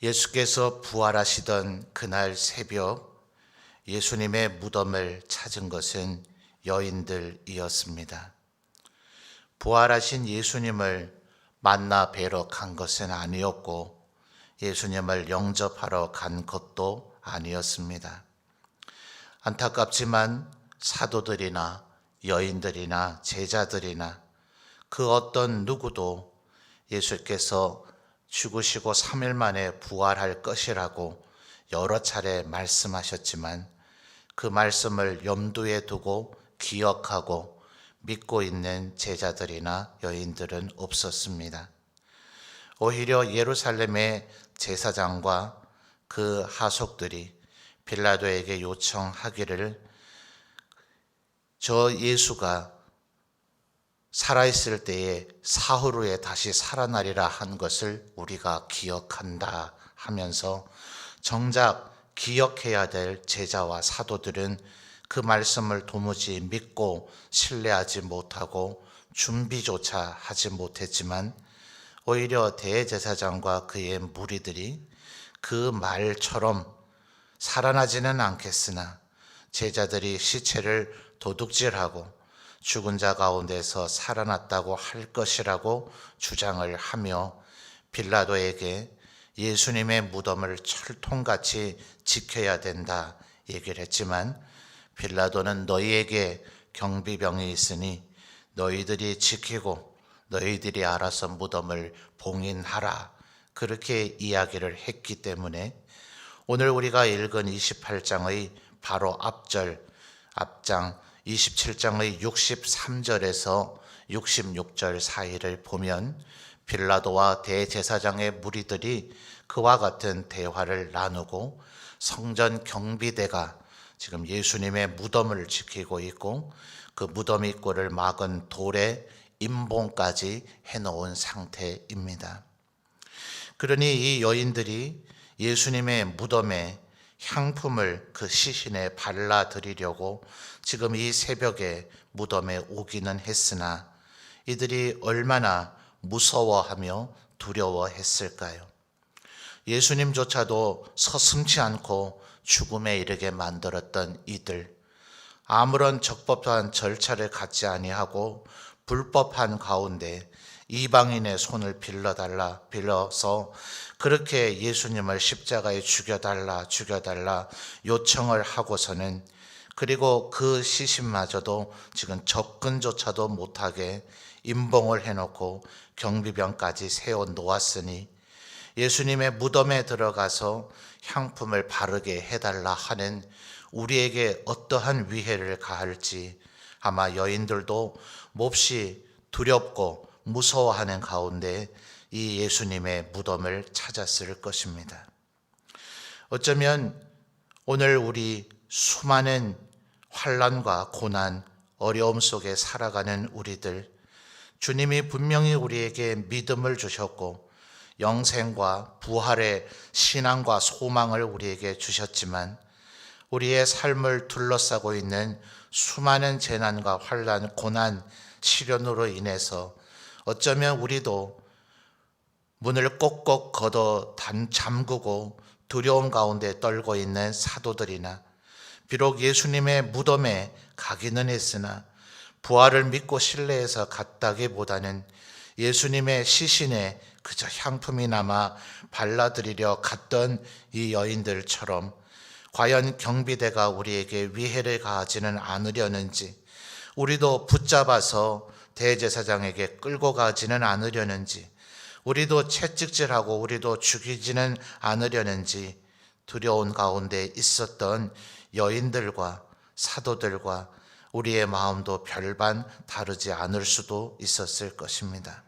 예수께서 부활하시던 그날 새벽 예수님의 무덤을 찾은 것은 여인들이었습니다. 부활하신 예수님을 만나 뵈러 간 것은 아니었고 예수님을 영접하러 간 것도 아니었습니다. 안타깝지만 사도들이나 여인들이나 제자들이나 그 어떤 누구도 예수께서 죽으시고 3일 만에 부활할 것이라고 여러 차례 말씀하셨지만 그 말씀을 염두에 두고 기억하고 믿고 있는 제자들이나 여인들은 없었습니다. 오히려 예루살렘의 제사장과 그 하속들이 빌라도에게 요청하기를 저 예수가 살아있을 때에 사흘 후에 다시 살아나리라 한 것을 우리가 기억한다 하면서 정작 기억해야 될 제자와 사도들은 그 말씀을 도무지 믿고 신뢰하지 못하고 준비조차 하지 못했지만 오히려 대제사장과 그의 무리들이 그 말처럼 살아나지는 않겠으나 제자들이 시체를 도둑질하고 죽은 자 가운데서 살아났다고 할 것이라고 주장을 하며 빌라도에게 예수님의 무덤을 철통같이 지켜야 된다 얘기를 했지만 빌라도는 너희에게 경비병이 있으니 너희들이 지키고 너희들이 알아서 무덤을 봉인하라 그렇게 이야기를 했기 때문에 오늘 우리가 읽은 28장의 바로 앞장 27장의 63절에서 66절 사이를 보면 빌라도와 대제사장의 무리들이 그와 같은 대화를 나누고 성전 경비대가 지금 예수님의 무덤을 지키고 있고 그 무덤 입구를 막은 돌에 임봉까지 해놓은 상태입니다. 그러니 이 여인들이 예수님의 무덤에 향품을 그 시신에 발라드리려고 지금 이 새벽에 무덤에 오기는 했으나 이들이 얼마나 무서워하며 두려워했을까요? 예수님조차도 서슴지 않고 죽음에 이르게 만들었던 이들, 아무런 적법한 절차를 갖지 아니하고 불법한 가운데 이방인의 손을 빌려서 그렇게 예수님을 십자가에 죽여달라 요청을 하고서는 그리고 그 시신마저도 지금 접근조차도 못하게 임봉을 해놓고 경비병까지 세워 놓았으니 예수님의 무덤에 들어가서 향품을 바르게 해달라 하는 우리에게 어떠한 위해를 가할지 아마 여인들도 몹시 두렵고 무서워하는 가운데 이 예수님의 무덤을 찾았을 것입니다. 어쩌면 오늘 우리 수많은 환난과 고난, 어려움 속에 살아가는 우리들, 주님이 분명히 우리에게 믿음을 주셨고 영생과 부활의 신앙과 소망을 우리에게 주셨지만 우리의 삶을 둘러싸고 있는 수많은 재난과 환난, 고난, 시련으로 인해서 어쩌면 우리도 문을 꼭꼭 걷어 잠그고 두려움 가운데 떨고 있는 사도들이나 비록 예수님의 무덤에 가기는 했으나 부활을 믿고 신뢰해서 갔다기보다는 예수님의 시신에 그저 향품이 남아 발라드리려 갔던 이 여인들처럼 과연 경비대가 우리에게 위해를 가하지는 않으려는지 우리도 붙잡아서 대제사장에게 끌고 가지는 않으려는지 우리도 채찍질하고 우리도 죽이지는 않으려는지 두려운 가운데 있었던 여인들과 사도들과 우리의 마음도 별반 다르지 않을 수도 있었을 것입니다.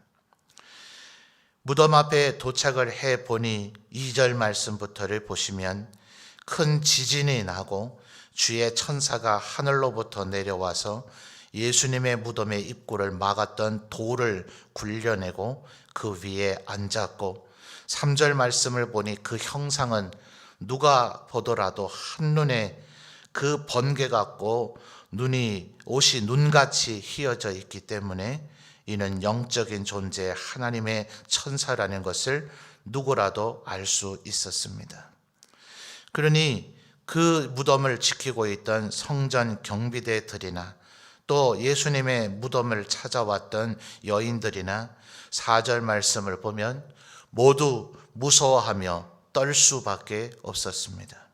무덤 앞에 도착을 해보니 2절 말씀부터를 보시면 큰 지진이 나고 주의 천사가 하늘로부터 내려와서 예수님의 무덤의 입구를 막았던 돌을 굴려내고 그 위에 앉았고 3절 말씀을 보니 그 형상은 누가 보더라도 한눈에 그 번개 같고 옷이 눈같이 휘어져 있기 때문에 이는 영적인 존재 하나님의 천사라는 것을 누구라도 알 수 있었습니다. 그러니 그 무덤을 지키고 있던 성전 경비대들이나 또 예수님의 무덤을 찾아왔던 여인들이나 4절 말씀을 보면 모두 무서워하며 떨 수밖에 없었습니다.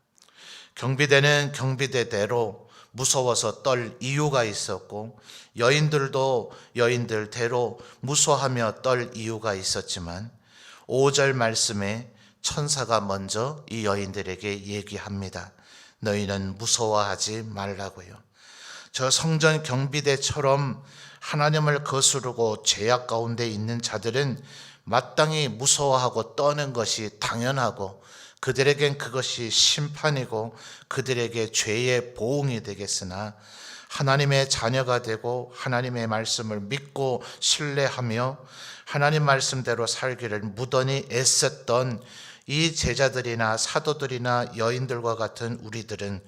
경비대는 경비대대로 무서워서 떨 이유가 있었고 여인들도 여인들대로 무서워하며 떨 이유가 있었지만 5절 말씀에 천사가 먼저 이 여인들에게 얘기합니다. 너희는 무서워하지 말라고요. 저 성전 경비대처럼 하나님을 거스르고 죄악 가운데 있는 자들은 마땅히 무서워하고 떠는 것이 당연하고 그들에겐 그것이 심판이고 그들에게 죄의 보응이 되겠으나 하나님의 자녀가 되고 하나님의 말씀을 믿고 신뢰하며 하나님 말씀대로 살기를 무던히 애썼던 이 제자들이나 사도들이나 여인들과 같은 우리들은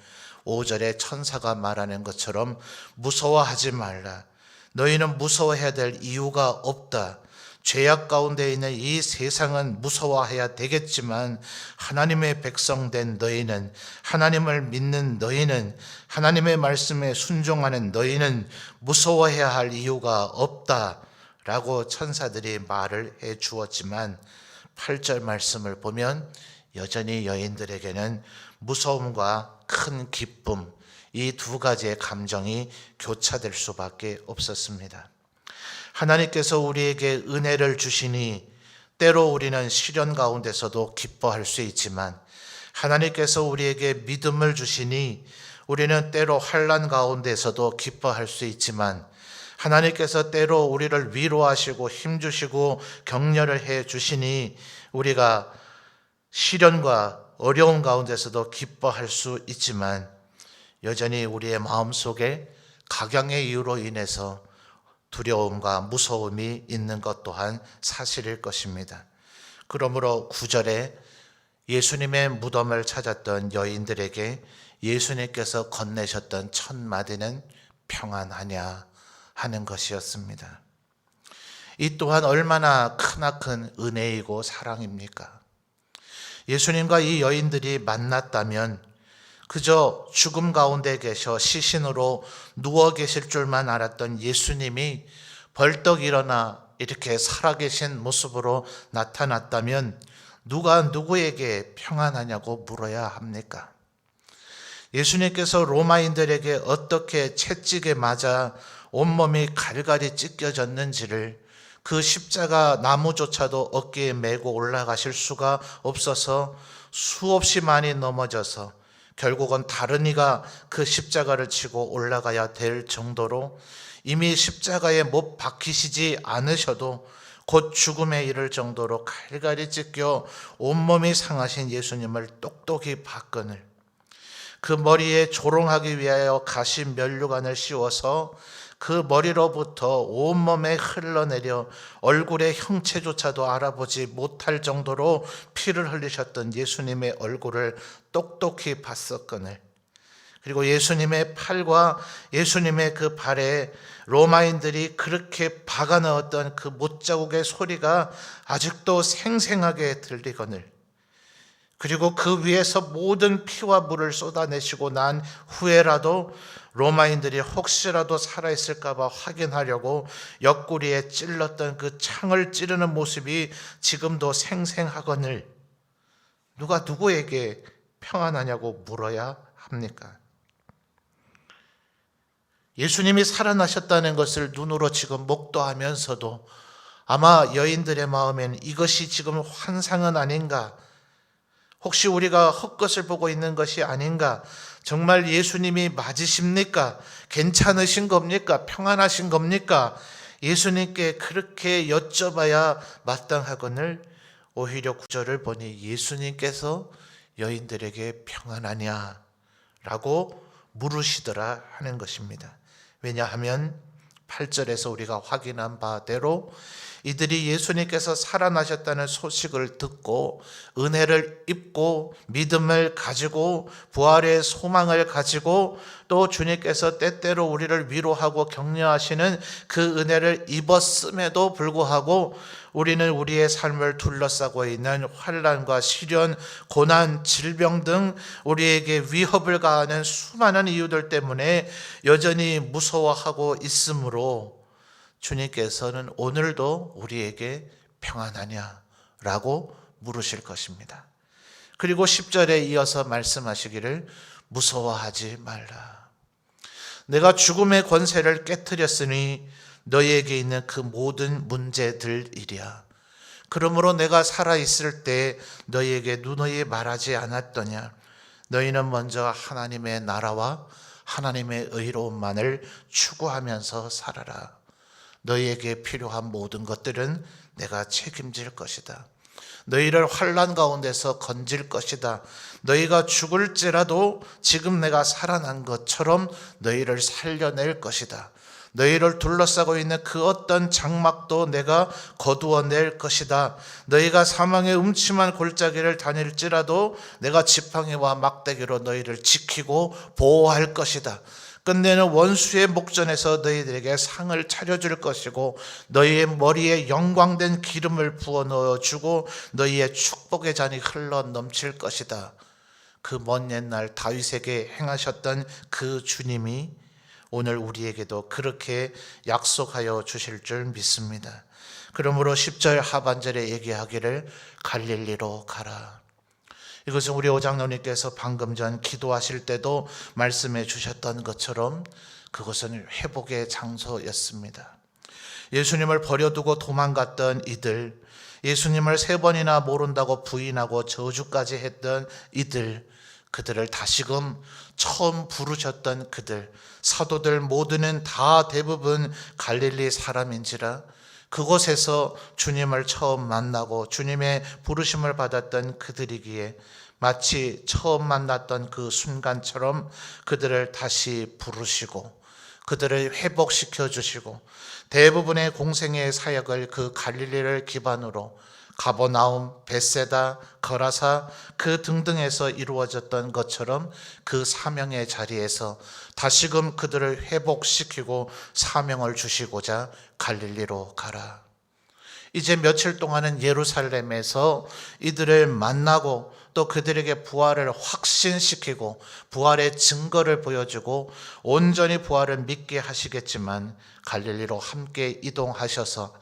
5절에 천사가 말하는 것처럼 무서워하지 말라. 너희는 무서워해야 될 이유가 없다. 죄악 가운데 있는 이 세상은 무서워해야 되겠지만 하나님의 백성된 너희는, 하나님을 믿는 너희는, 하나님의 말씀에 순종하는 너희는 무서워해야 할 이유가 없다 라고 천사들이 말을 해 주었지만 8절 말씀을 보면 여전히 여인들에게는 무서움과 큰 기쁨, 이 두 가지의 감정이 교차될 수밖에 없었습니다. 하나님께서 우리에게 은혜를 주시니 때로 우리는 시련 가운데서도 기뻐할 수 있지만 하나님께서 우리에게 믿음을 주시니 우리는 때로 환난 가운데서도 기뻐할 수 있지만 하나님께서 때로 우리를 위로하시고 힘주시고 격려를 해 주시니 우리가 시련과 어려운 가운데서도 기뻐할 수 있지만 여전히 우리의 마음속에 각양의 이유로 인해서 두려움과 무서움이 있는 것 또한 사실일 것입니다. 그러므로 9절에 예수님의 무덤을 찾았던 여인들에게 예수님께서 건네셨던 첫 마디는 평안하냐 하는 것이었습니다. 이 또한 얼마나 크나큰 은혜이고 사랑입니까? 예수님과 이 여인들이 만났다면 그저 죽음 가운데 계셔 시신으로 누워 계실 줄만 알았던 예수님이 벌떡 일어나 이렇게 살아계신 모습으로 나타났다면 누가 누구에게 평안하냐고 물어야 합니까? 예수님께서 로마인들에게 어떻게 채찍에 맞아 온몸이 갈갈이 찢겨졌는지를 그 십자가 나무조차도 어깨에 메고 올라가실 수가 없어서 수없이 많이 넘어져서 결국은 다른 이가 그 십자가를 치고 올라가야 될 정도로 이미 십자가에 못 박히시지 않으셔도 곧 죽음에 이를 정도로 갈갈이 찢겨 온몸이 상하신 예수님을 똑똑히 박근을 그 머리에 조롱하기 위하여 가시 면류관을 씌워서 그 머리로부터 온몸에 흘러내려 얼굴의 형체조차도 알아보지 못할 정도로 피를 흘리셨던 예수님의 얼굴을 똑똑히 봤었거늘 그리고 예수님의 팔과 예수님의 그 발에 로마인들이 그렇게 박아 넣었던 그 못자국의 소리가 아직도 생생하게 들리거늘 그리고 그 위에서 모든 피와 물을 쏟아내시고 난 후에라도 로마인들이 혹시라도 살아있을까 봐 확인하려고 옆구리에 찔렀던 그 창을 찌르는 모습이 지금도 생생하거늘 누가 누구에게 평안하냐고 물어야 합니까? 예수님이 살아나셨다는 것을 눈으로 지금 목도하면서도 아마 여인들의 마음엔 이것이 지금 환상은 아닌가? 혹시 우리가 헛것을 보고 있는 것이 아닌가? 정말 예수님이 맞으십니까? 괜찮으신 겁니까? 평안하신 겁니까? 예수님께 그렇게 여쭤봐야 마땅하거늘 오히려 9절을 보니 예수님께서 여인들에게 평안하냐? 라고 물으시더라 하는 것입니다. 왜냐하면 8절에서 우리가 확인한 바대로 이들이 예수님께서 살아나셨다는 소식을 듣고 은혜를 입고 믿음을 가지고 부활의 소망을 가지고 또 주님께서 때때로 우리를 위로하고 격려하시는 그 은혜를 입었음에도 불구하고 우리는 우리의 삶을 둘러싸고 있는 환난과 시련, 고난, 질병 등 우리에게 위협을 가하는 수많은 이유들 때문에 여전히 무서워하고 있으므로 주님께서는 오늘도 우리에게 평안하냐라고 물으실 것입니다. 그리고 10절에 이어서 말씀하시기를 무서워하지 말라. 내가 죽음의 권세를 깨뜨렸으니 너희에게 있는 그 모든 문제들이랴. 그러므로 내가 살아있을 때 너희에게 누누이 말하지 않았더냐. 너희는 먼저 하나님의 나라와 하나님의 의로움만을 추구하면서 살아라. 너희에게 필요한 모든 것들은 내가 책임질 것이다. 너희를 환난 가운데서 건질 것이다. 너희가 죽을지라도 지금 내가 살아난 것처럼 너희를 살려낼 것이다. 너희를 둘러싸고 있는 그 어떤 장막도 내가 거두어낼 것이다. 너희가 사망의 음침한 골짜기를 다닐지라도 내가 지팡이와 막대기로 너희를 지키고 보호할 것이다. 끝내는 원수의 목전에서 너희들에게 상을 차려줄 것이고 너희의 머리에 영광된 기름을 부어 넣어주고 너희의 축복의 잔이 흘러 넘칠 것이다. 그 먼 옛날 다윗에게 행하셨던 그 주님이 오늘 우리에게도 그렇게 약속하여 주실 줄 믿습니다. 그러므로 10절 하반절에 얘기하기를 갈릴리로 가라. 이것은 우리 오장로님께서 방금 전 기도하실 때도 말씀해 주셨던 것처럼 그것은 회복의 장소였습니다. 예수님을 버려두고 도망갔던 이들, 예수님을 3번이나 모른다고 부인하고 저주까지 했던 이들, 그들을 다시금 처음 부르셨던 그들, 사도들 모두는 다 대부분 갈릴리 사람인지라 그곳에서 주님을 처음 만나고 주님의 부르심을 받았던 그들이기에 마치 처음 만났던 그 순간처럼 그들을 다시 부르시고 그들을 회복시켜 주시고 대부분의 공생의 사역을 그 갈릴리를 기반으로 가버나움, 벳세다, 거라사 그 등등에서 이루어졌던 것처럼 그 사명의 자리에서 다시금 그들을 회복시키고 사명을 주시고자 갈릴리로 가라. 이제 며칠 동안은 예루살렘에서 이들을 만나고 또 그들에게 부활을 확신시키고 부활의 증거를 보여주고 온전히 부활을 믿게 하시겠지만 갈릴리로 함께 이동하셔서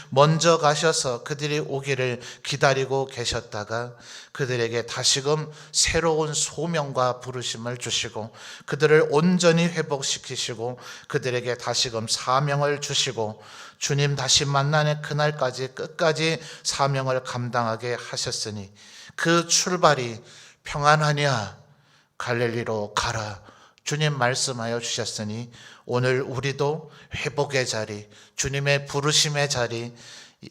먼저 가셔서 그들이 오기를 기다리고 계셨다가 그들에게 다시금 새로운 소명과 부르심을 주시고 그들을 온전히 회복시키시고 그들에게 다시금 사명을 주시고 주님 다시 만나는 그날까지 끝까지 사명을 감당하게 하셨으니 그 출발이 평안하냐 갈릴리로 가라 주님 말씀하여 주셨으니 오늘 우리도 회복의 자리, 주님의 부르심의 자리,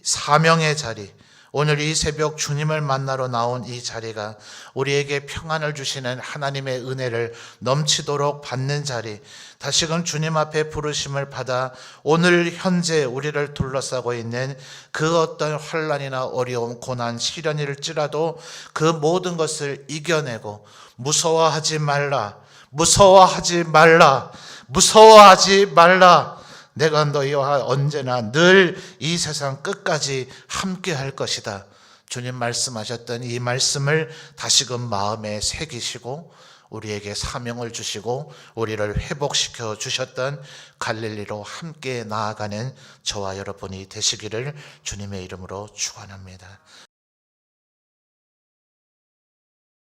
사명의 자리, 오늘 이 새벽 주님을 만나러 나온 이 자리가 우리에게 평안을 주시는 하나님의 은혜를 넘치도록 받는 자리, 다시금 주님 앞에 부르심을 받아 오늘 현재 우리를 둘러싸고 있는 그 어떤 환난이나 어려움, 고난, 시련일지라도 그 모든 것을 이겨내고 무서워하지 말라, 무서워하지 말라, 무서워하지 말라. 내가 너희와 언제나 늘 이 세상 끝까지 함께 할 것이다. 주님 말씀하셨던 이 말씀을 다시금 마음에 새기시고 우리에게 사명을 주시고 우리를 회복시켜 주셨던 갈릴리로 함께 나아가는 저와 여러분이 되시기를 주님의 이름으로 축원합니다.